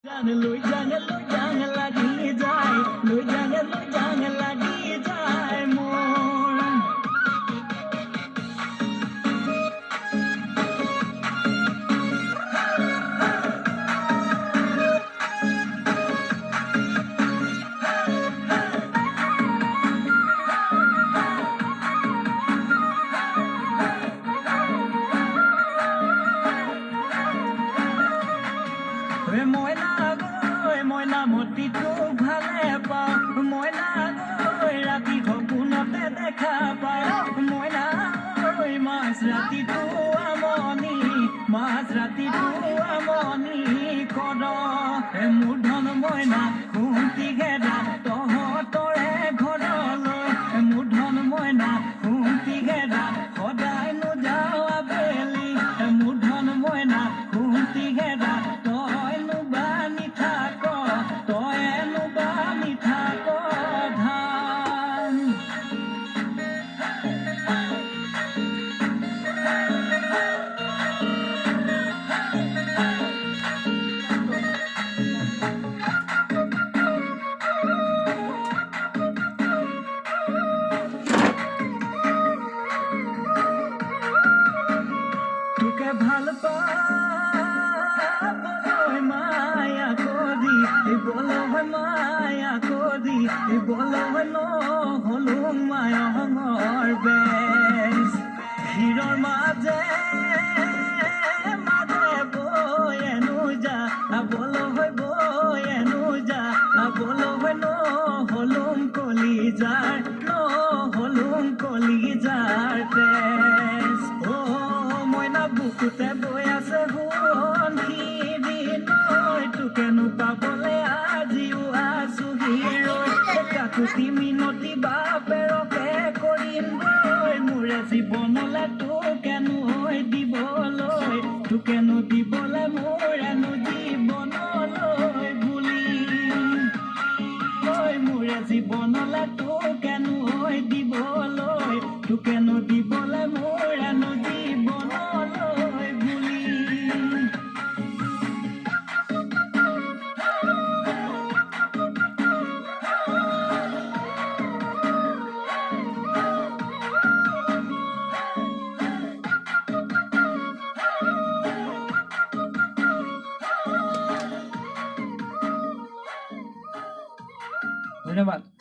Louis লাগি যায় মোৰ ময়না মতি তোক ভালে পাওঁ ময়না ৰাতি সপোনতে দেখা পাওঁ ময়না মাছ ৰাতিটো আমনি কৰ মোৰ ধন ময়না খুন্তি ঘেৰা তহঁতৰে ঘৰলৈ মোৰ ধন ময়না খুন্তি ঘেৰা সদায় নোযাওঁ আবেলি মোৰ ধন ময়না খুন্তি ঘেৰা ভাল পাবলৈ মায়া কৰি বলয় নহলো মায়ঙৰ বেচ ভিৰৰ মাজে বয়েনো যা বলয় নহলুম কলিজাৰ তেজ মইনা বুকুতে বৈ আছে সোণ সিদিনৈ তোকেনো পাবলে আজিও আছো হিৰৈ কাকুতি মিনতি বাপেৰকে কৰিম মোৰে জীৱনলে তোকেনো দিবলে মোৰেনো জীৱনলৈ বুলি মোৰে জীৱনলে তোকেনো দিবলে মোৰেনো জীৱনলৈ বুলি ধন্যবাদ।